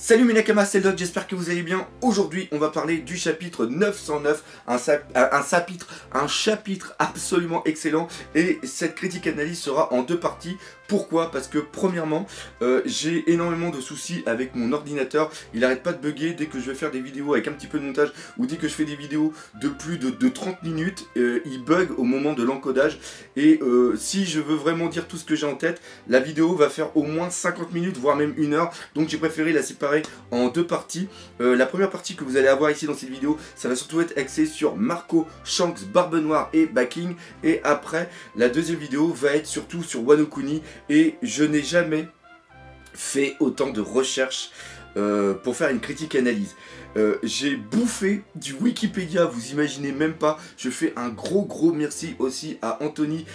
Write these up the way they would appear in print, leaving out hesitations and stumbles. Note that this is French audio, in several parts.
Salut mes nakamas, c'est le Doc, j'espère que vous allez bien. Aujourd'hui, on va parler du chapitre 909, un chapitre absolument excellent. Et cette critique analyse sera en deux parties. Pourquoi? Parce que premièrement, j'ai énormément de soucis avec mon ordinateur. Il n'arrête pas de bugger dès que je vais faire des vidéos avec un petit peu de montage ou dès que je fais des vidéos de plus de 30 minutes, il bug au moment de l'encodage. Et si je veux vraiment dire tout ce que j'ai en tête, la vidéo va faire au moins 50 minutes, voire même 1 heure. Donc j'ai préféré la séparer en deux parties. La première partie que vous allez avoir ici dans cette vidéo, ça va surtout être axé sur Marco, Shanks, Barbe Noire et Backing. Et après, la deuxième vidéo va être surtout sur Wano Kuni. Et je n'ai jamais fait autant de recherches pour faire une critique analyse. J'ai bouffé du Wikipédia, vous imaginez même pas. Je fais un gros merci aussi à Anthony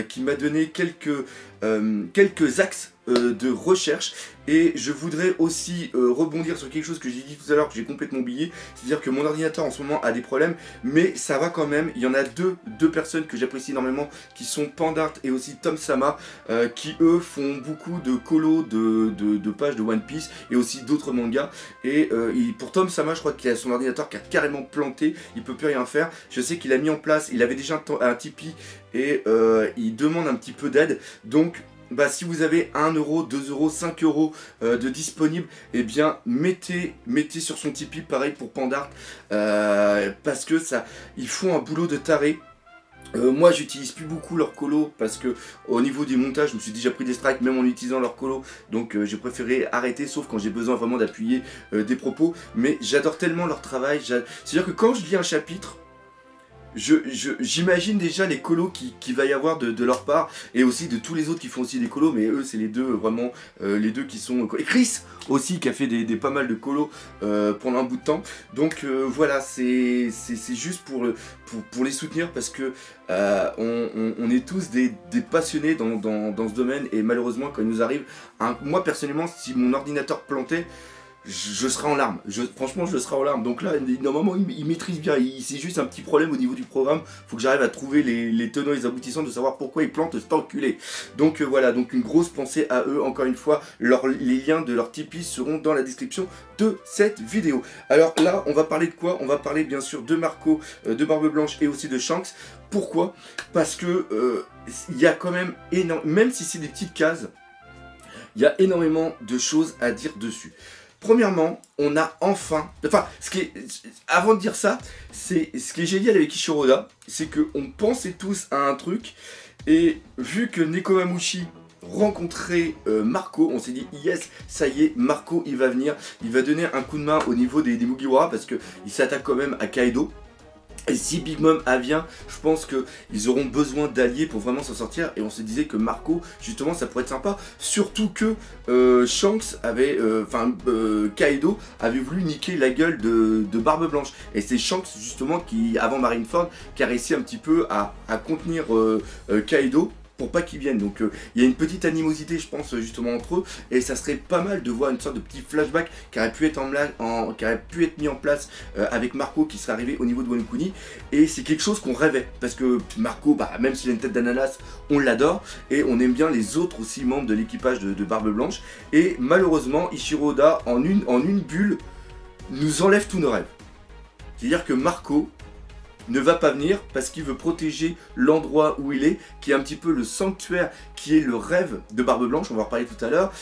qui m'a donné quelques axes de recherche. Et je voudrais aussi rebondir sur quelque chose que j'ai dit tout à l'heure, que j'ai complètement oublié. C'est-à-dire que mon ordinateur en ce moment a des problèmes, mais ça va quand même. Il y en a deux personnes que j'apprécie énormément, qui sont Pandart et aussi Tom Sama, qui eux font beaucoup de colos de pages de One Piece et aussi d'autres mangas. Et pour Tom Sama, je crois qu'il a son ordinateur qui a carrément planté, il peut plus rien faire. Je sais qu'il a mis en place, il avait déjà un Tipeee et il demande un petit peu d'aide. Donc bah, si vous avez 1 euro, 2 euros, 5 euros de disponible, eh bien mettez sur son Tipeee, pareil pour Pandart, parce que ça, ils font un boulot de taré. Moi j'utilise plus beaucoup leur colo parce que au niveau des montages je me suis déjà pris des strikes même en utilisant leur colo, donc j'ai préféré arrêter sauf quand j'ai besoin vraiment d'appuyer des propos. Mais j'adore tellement leur travail, c'est à dire que quand je lis un chapitre, j'imagine déjà les colos qu'il va y avoir de leur part, et aussi de tous les autres qui font aussi des colos, mais eux c'est les deux vraiment, les deux qui sont... Et Chris aussi qui a fait pas mal de colos pendant un bout de temps. Donc voilà, c'est juste pour les soutenir, parce que on est tous des passionnés dans ce domaine, et malheureusement quand il nous arrive, moi personnellement si mon ordinateur plantait, je serai en larmes, franchement je serai en larmes. Donc là normalement il maîtrise bien, c'est juste un petit problème au niveau du programme. Faut que j'arrive à trouver les tenants et les aboutissants, de savoir pourquoi il plante cet enculé. Donc voilà, donc une grosse pensée à eux. Encore une fois, les liens de leur Tipeee seront dans la description de cette vidéo. Alors là on va parler de quoi? On va parler bien sûr de Marco, de Barbe Blanche et aussi de Shanks. Pourquoi? Parce que il y a quand même même si c'est des petites cases, il y a énormément de choses à dire dessus. Premièrement, on a enfin... Enfin, avant de dire ça, ce qui est génial avec Ishiroda, c'est qu'on pensait tous à un truc, et vu que Nekomamushi rencontrait Marco, on s'est dit yes, ça y est, Marco il va venir, il va donner un coup de main au niveau des Mugiwara, parce qu'il s'attaque quand même à Kaido. Et si Big Mom vient, je pense qu'ils auront besoin d'alliés pour vraiment s'en sortir. Et on se disait que Marco, justement, ça pourrait être sympa. Surtout que Shanks avait, Kaido avait voulu niquer la gueule de Barbe Blanche. Et c'est Shanks, justement, qui, avant Marineford, qui a réussi un petit peu à contenir Kaido, pour pas qu'ils viennent. Donc il y a une petite animosité, je pense, justement entre eux, et ça serait pas mal de voir une sorte de petit flashback qui aurait pu être mis en place avec Marco, qui serait arrivé au niveau de Wano Kuni. Et c'est quelque chose qu'on rêvait, parce que Marco, bah, même s'il a une tête d'ananas, on l'adore, et on aime bien les autres aussi membres de l'équipage de Barbe Blanche. Et malheureusement Ichiro Oda en une bulle nous enlève tous nos rêves. C'est à dire que Marco ne va pas venir parce qu'il veut protéger l'endroit où il est, qui est un petit peu le sanctuaire, qui est le rêve de Barbe Blanche, on va en reparler tout à l'heure,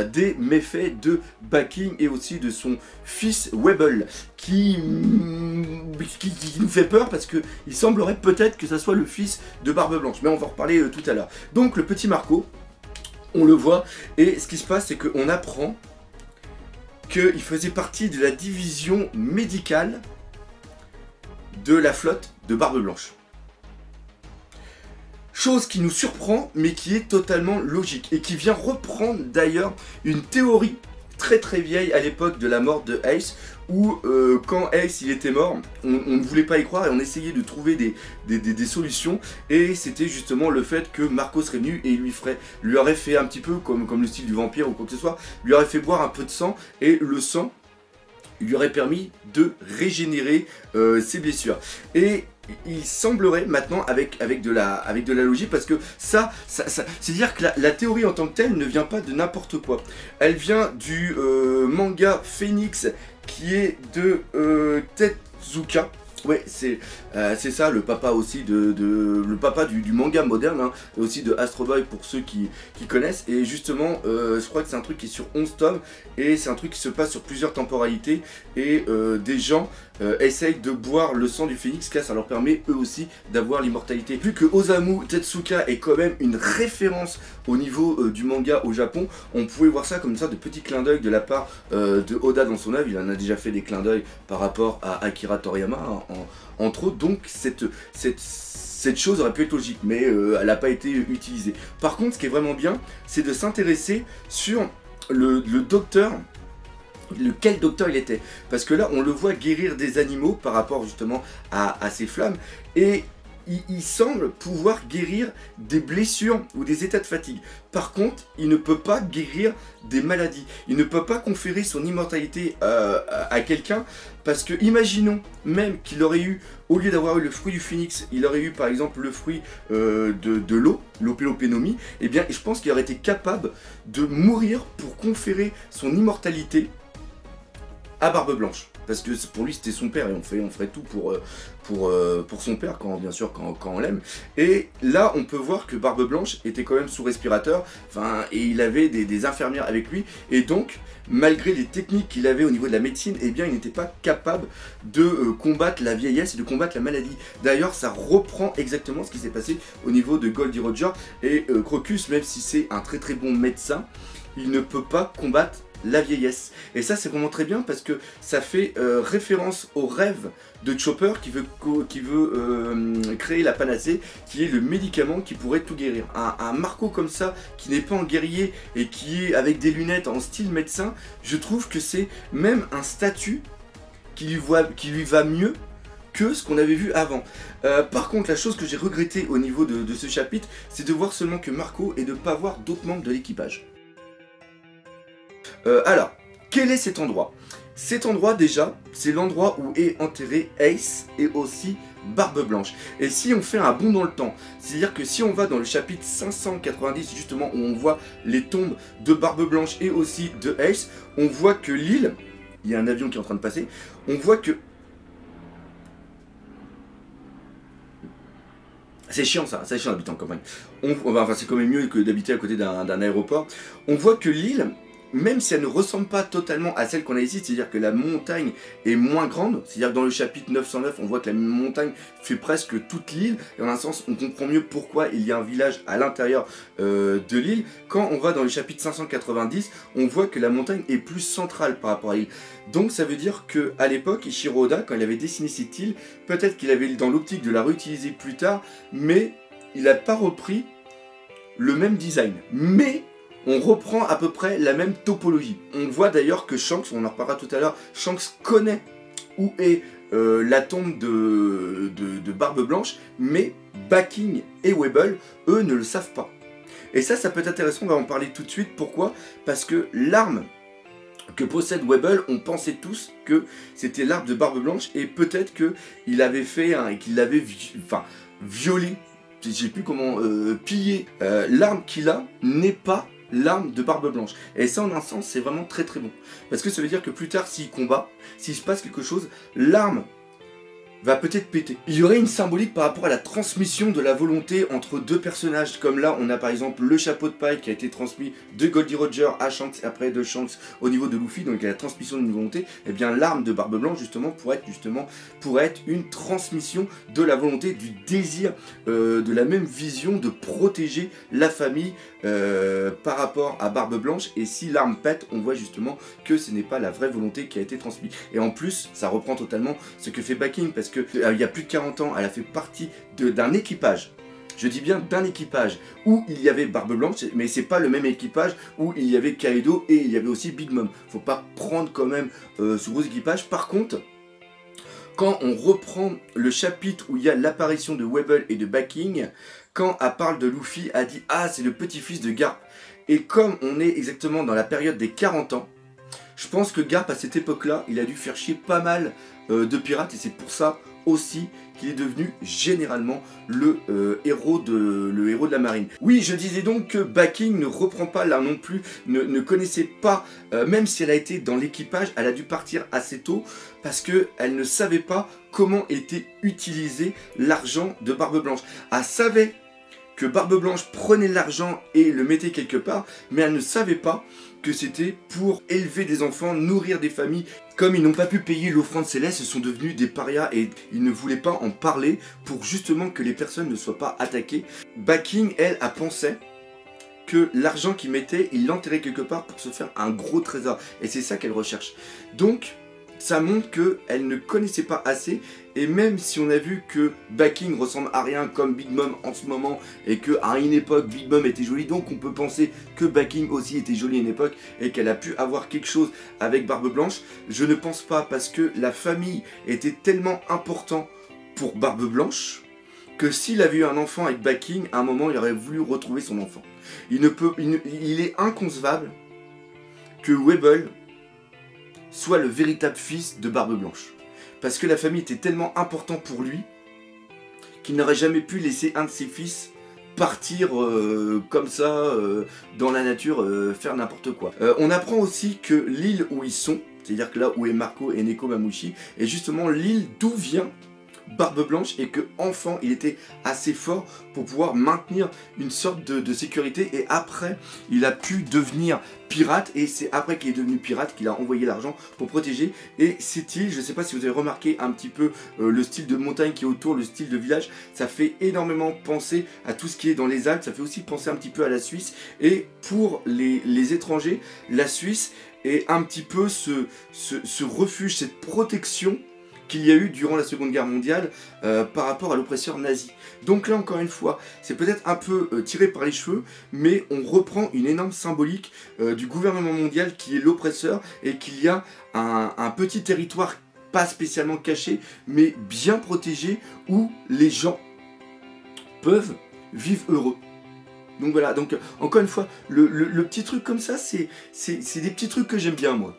des méfaits de Backing et aussi de son fils Webble, qui nous fait peur parce qu'il semblerait peut-être que ça soit le fils de Barbe Blanche, mais on va en reparler tout à l'heure. Donc le petit Marco, on le voit, et ce qui se passe, c'est qu'on apprend qu'il faisait partie de la division médicale de la flotte de Barbe Blanche. Chose qui nous surprend, mais qui est totalement logique, et qui vient reprendre d'ailleurs une théorie très vieille à l'époque de la mort de Ace, où quand Ace il était mort, on ne voulait pas y croire et on essayait de trouver des solutions, et c'était justement le fait que Marco serait venu et lui aurait fait un petit peu comme le style du vampire ou quoi que ce soit, lui aurait fait boire un peu de sang, et le sang lui aurait permis de régénérer ses blessures. Et il semblerait maintenant avec de la logique, parce que c'est-à-dire que la théorie en tant que telle ne vient pas de n'importe quoi. Elle vient du manga Phoenix qui est de Tezuka. Ouais, c'est ça, le papa aussi le papa du manga moderne, hein, et aussi de Astro Boy pour ceux qui connaissent. Et justement, je crois que c'est un truc qui est sur 11 tomes, et c'est un truc qui se passe sur plusieurs temporalités, et des gens essayent de boire le sang du phénix, car ça leur permet eux aussi d'avoir l'immortalité. Vu que Osamu Tezuka est quand même une référence au niveau du manga au Japon, on pouvait voir ça comme ça, de petits clins d'œil de la part de Oda dans son œuvre. Il en a déjà fait des clins d'œil par rapport à Akira Toriyama, hein, entre autres, donc cette chose aurait pu être logique, mais elle n'a pas été utilisée. Par contre, ce qui est vraiment bien, c'est de s'intéresser sur le docteur, lequel docteur il était. Parce que là, on le voit guérir des animaux par rapport justement à ces flammes, et il semble pouvoir guérir des blessures ou des états de fatigue. Par contre, il ne peut pas guérir des maladies. Il ne peut pas conférer son immortalité à quelqu'un, parce que imaginons même qu'il aurait eu, au lieu d'avoir eu le fruit du phénix, il aurait eu par exemple le fruit de l'eau, l'opélopénomie, et bien je pense qu'il aurait été capable de mourir pour conférer son immortalité à Barbe Blanche. Parce que pour lui c'était son père, et on ferait tout pour son père, bien sûr quand on l'aime. Et là on peut voir que Barbe Blanche était quand même sous respirateur, et il avait des infirmières avec lui, et donc malgré les techniques qu'il avait au niveau de la médecine, eh bien il n'était pas capable de combattre la vieillesse et de combattre la maladie. D'ailleurs ça reprend exactement ce qui s'est passé au niveau de Goldie Roger, et Crocus, même si c'est un très très bon médecin, il ne peut pas combattre la vieillesse. Et ça c'est vraiment très bien, parce que ça fait référence au rêve de Chopper qui veut créer la panacée, qui est le médicament qui pourrait tout guérir. Un Marco comme ça, qui n'est pas en guerrier et qui est avec des lunettes en style médecin, je trouve que c'est même un statut qui lui va mieux que ce qu'on avait vu avant. Par contre, la chose que j'ai regretté au niveau de ce chapitre, c'est de voir seulement que Marco et de ne pas voir d'autres membres de l'équipage. Alors, quel est cet endroit? Cet endroit déjà, c'est l'endroit où est enterré Ace et aussi Barbe Blanche. Et si on fait un bond dans le temps, c'est-à-dire que si on va dans le chapitre 590, justement où on voit les tombes de Barbe Blanche et aussi de Ace, on voit que l'île, il y a un avion qui est en train de passer, on voit que... C'est chiant ça, c'est chiant d'habiter en campagne. Enfin, c'est quand même mieux que d'habiter à côté d'un aéroport. On voit que l'île, même si elle ne ressemble pas totalement à celle qu'on a ici, c'est-à-dire que la montagne est moins grande, c'est-à-dire que dans le chapitre 909, on voit que la montagne fait presque toute l'île, et en un sens, on comprend mieux pourquoi il y a un village à l'intérieur de l'île. Quand on va dans le chapitre 590, on voit que la montagne est plus centrale par rapport à l'île. Donc ça veut dire qu'à l'époque, Ishiro Oda, quand il avait dessiné cette île, peut-être qu'il avait dans l'optique de la réutiliser plus tard, mais il n'a pas repris le même design. Mais on reprend à peu près la même topologie. On voit d'ailleurs que Shanks, on en reparlera tout à l'heure, Shanks connaît où est la tombe de Barbe Blanche, mais Baking et Webble, eux, ne le savent pas. Et ça peut être intéressant, on va en parler tout de suite. Pourquoi? Parce que l'arme que possède Webble, on pensait tous que c'était l'arme de Barbe Blanche, et peut-être qu'il avait fait, et qu'il l'avait violé, je sais plus comment, pillé. L'arme qu'il a n'est pas l'arme de Barbe Blanche. Et ça, en un sens, c'est vraiment très très bon. Parce que ça veut dire que plus tard, s'il combat, s'il se passe quelque chose, l'arme va peut-être péter. Il y aurait une symbolique par rapport à la transmission de la volonté entre deux personnages, comme là on a par exemple le chapeau de paille qui a été transmis de Goldie Roger à Shanks et après de Shanks au niveau de Luffy, donc il y a la transmission d'une volonté. Et bien l'arme de Barbe Blanche justement pourrait être une transmission de la volonté, du désir, de la même vision de protéger la famille par rapport à Barbe Blanche. Et si l'arme pète, on voit justement que ce n'est pas la vraie volonté qui a été transmise. Et en plus ça reprend totalement ce que fait Baking, parce que il y a plus de 40 ans, elle a fait partie d'un équipage, je dis bien d'un équipage, où il y avait Barbe Blanche, mais c'est pas le même équipage où il y avait Kaido et il y avait aussi Big Mom. Faut pas prendre quand même ce gros équipage. Par contre, quand on reprend le chapitre où il y a l'apparition de Webble et de Baking, quand elle parle de Luffy, elle dit « Ah, c'est le petit-fils de Garp ». Et comme on est exactement dans la période des 40 ans, je pense que Garp, à cette époque-là, il a dû faire chier pas mal de pirates, et c'est pour ça aussi qu'il est devenu généralement le héros de la marine. Oui, je disais donc que Baking ne reprend pas là non plus, ne connaissait pas, même si elle a été dans l'équipage, elle a dû partir assez tôt parce qu'elle ne savait pas comment était utilisé l'argent de Barbe Blanche. Elle savait que Barbe Blanche prenait l'argent et le mettait quelque part, mais elle ne savait pas que c'était pour élever des enfants, nourrir des familles. Comme ils n'ont pas pu payer l'offrande céleste, ils sont devenus des parias et ils ne voulaient pas en parler pour justement que les personnes ne soient pas attaquées. Baking, elle, a pensé que l'argent qu'il mettait, il l'enterrait quelque part pour se faire un gros trésor. Et c'est ça qu'elle recherche. Donc, ça montre qu'elle ne connaissait pas assez, et même si on a vu que Baking ressemble à rien comme Big Mom en ce moment, et qu'à une époque Big Mom était jolie, donc on peut penser que Baking aussi était jolie à une époque, et qu'elle a pu avoir quelque chose avec Barbe Blanche, je ne pense pas, parce que la famille était tellement importante pour Barbe Blanche, que s'il avait eu un enfant avec Baking, à un moment il aurait voulu retrouver son enfant. Il est inconcevable que Webble soit le véritable fils de Barbe Blanche. Parce que la famille était tellement importante pour lui qu'il n'aurait jamais pu laisser un de ses fils partir comme ça dans la nature, faire n'importe quoi. On apprend aussi que l'île où ils sont, c'est-à-dire que là où est Marco et Nekomamushi, est justement l'île d'où vient Barbe Blanche, et que enfant il était assez fort pour pouvoir maintenir une sorte de sécurité, et après il a pu devenir pirate, et c'est après qu'il est devenu pirate qu'il a envoyé l'argent pour protéger. Et cette île, je ne sais pas si vous avez remarqué un petit peu le style de montagne qui est autour, le style de village, ça fait énormément penser à tout ce qui est dans les Alpes, ça fait aussi penser un petit peu à la Suisse, et pour les étrangers, la Suisse est un petit peu ce refuge, cette protection qu'il y a eu durant la Seconde Guerre mondiale par rapport à l'oppresseur nazi. Donc là encore une fois, c'est peut-être un peu tiré par les cheveux, mais on reprend une énorme symbolique du gouvernement mondial qui est l'oppresseur, et qu'il y a un petit territoire pas spécialement caché, mais bien protégé, où les gens peuvent vivre heureux. Donc voilà, donc encore une fois, le petit truc comme ça, c'est des petits trucs que j'aime bien moi.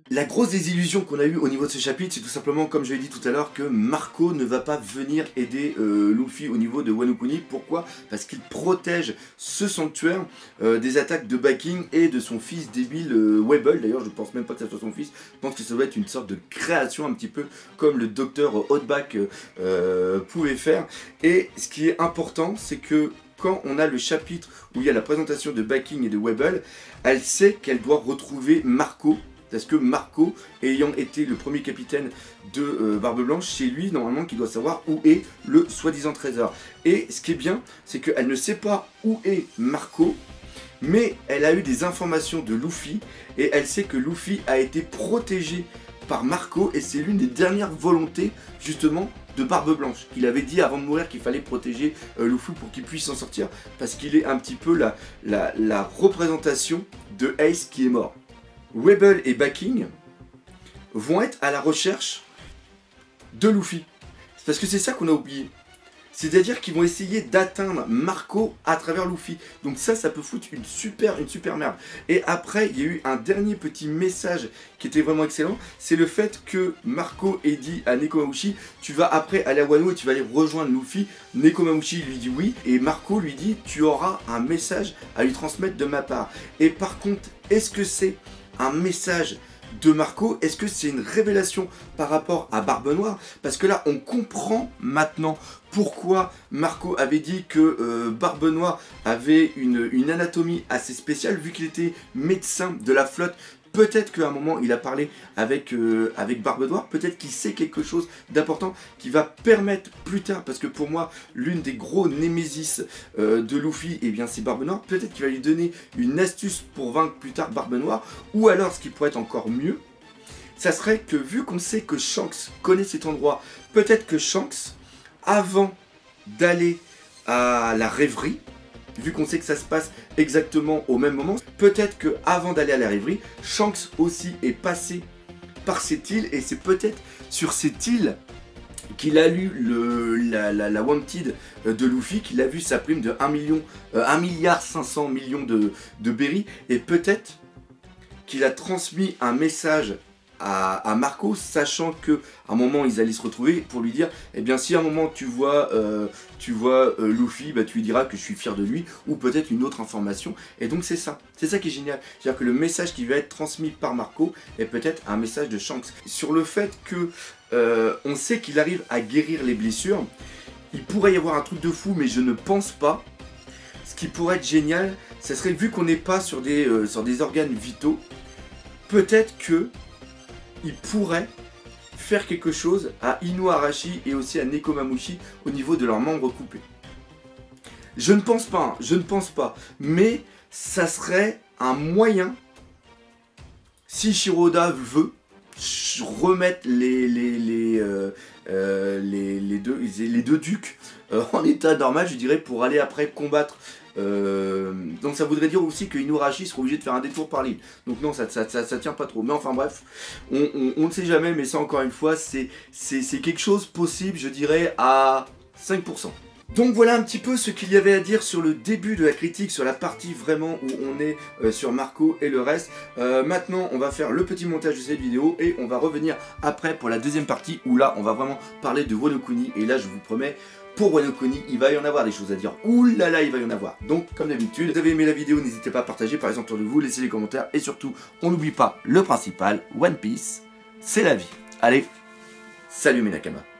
La grosse désillusion qu'on a eue au niveau de ce chapitre, c'est tout simplement, comme je l'ai dit tout à l'heure, que Marco ne va pas venir aider Luffy au niveau de Wano Kuni. Pourquoi? Parce qu'il protège ce sanctuaire des attaques de Baking et de son fils débile Webble. D'ailleurs, je pense même pas que ça soit son fils, je pense que ça doit être une sorte de création, un petit peu comme le docteur Hotback pouvait faire. Et ce qui est important, c'est que quand on a le chapitre où il y a la présentation de Baking et de Webble, elle sait qu'elle doit retrouver Marco. Parce que Marco, ayant été le premier capitaine de Barbe Blanche, c'est lui normalement qui doit savoir où est le soi-disant trésor. Et ce qui est bien, c'est qu'elle ne sait pas où est Marco, mais elle a eu des informations de Luffy, et elle sait que Luffy a été protégé par Marco, et c'est l'une des dernières volontés justement de Barbe Blanche, qu'il avait dit avant de mourir qu'il fallait protéger Luffy pour qu'il puisse s'en sortir, parce qu'il est un petit peu la représentation de Ace qui est mort. Webble et Baking vont être à la recherche de Luffy. Parce que c'est ça qu'on a oublié. C'est-à-dire qu'ils vont essayer d'atteindre Marco à travers Luffy. Donc ça peut foutre une super merde. Et après, il y a eu un dernier petit message qui était vraiment excellent. C'est le fait que Marco ait dit à Nekomamushi, tu vas après aller à Wano et tu vas aller rejoindre Luffy. Nekomamushi lui dit oui. Et Marco lui dit, tu auras un message à lui transmettre de ma part. Et par contre, est-ce que c'est un message de Marco? Est-ce que c'est une révélation par rapport à Barbe Noire? Parce que là, on comprend maintenant pourquoi Marco avait dit que Barbe Noire avait une anatomie assez spéciale, vu qu'il était médecin de la flotte. Peut-être qu'à un moment, il a parlé avec Barbe Noire, peut-être qu'il sait quelque chose d'important qui va permettre plus tard, parce que pour moi, l'une des gros némésis de Luffy, eh bien c'est Barbe Noire. Peut-être qu'il va lui donner une astuce pour vaincre plus tard Barbe Noire, ou alors, ce qui pourrait être encore mieux, ça serait que, vu qu'on sait que Shanks connaît cet endroit, peut-être que Shanks, avant d'aller à la rêverie, vu qu'on sait que ça se passe exactement au même moment, peut-être qu'avant d'aller à la rêverie, Shanks aussi est passé par cette île, et c'est peut-être sur cette île qu'il a lu la Wanted de Luffy, qu'il a vu sa prime de 1,5 milliard de berries, et peut-être qu'il a transmis un message à Marco, sachant que à un moment ils allaient se retrouver pour lui dire, eh bien si à un moment tu vois Luffy, bah, tu lui diras que je suis fier de lui, ou peut-être une autre information. Et donc c'est ça qui est génial, c'est-à-dire que le message qui va être transmis par Marco est peut-être un message de Shanks sur le fait que on sait qu'il arrive à guérir les blessures. Il pourrait y avoir un truc de fou, mais je ne pense pas. Ce qui pourrait être génial, ce serait, vu qu'on n'est pas sur des organes vitaux, peut-être que il pourrait faire quelque chose à Inuarashi et aussi à Nekomamushi au niveau de leurs membres coupés. Je ne pense pas, hein, je ne pense pas, mais ça serait un moyen, si Shiroda veut, remettre les deux ducs en état normal, je dirais, pour aller après combattre. Donc ça voudrait dire aussi que Inuarashi sera obligé de faire un détour par l'île. Donc non, ça tient pas trop. Mais enfin bref, on ne sait jamais, mais ça encore une fois, c'est quelque chose possible, je dirais, à 5%. Donc voilà un petit peu ce qu'il y avait à dire sur le début de la critique, sur la partie vraiment où on est sur Marco et le reste. Maintenant on va faire le petit montage de cette vidéo et on va revenir après pour la deuxième partie où là on va vraiment parler de Wano Kuni. Et là je vous promets, pour Wano Kuni, il va y en avoir des choses à dire. Ouh là là, il va y en avoir. Donc, comme d'habitude, si vous avez aimé la vidéo, n'hésitez pas à partager, par exemple, autour de vous, laissez les commentaires. Et surtout, on n'oublie pas le principal, One Piece, c'est la vie. Allez, salut mes Nakamas.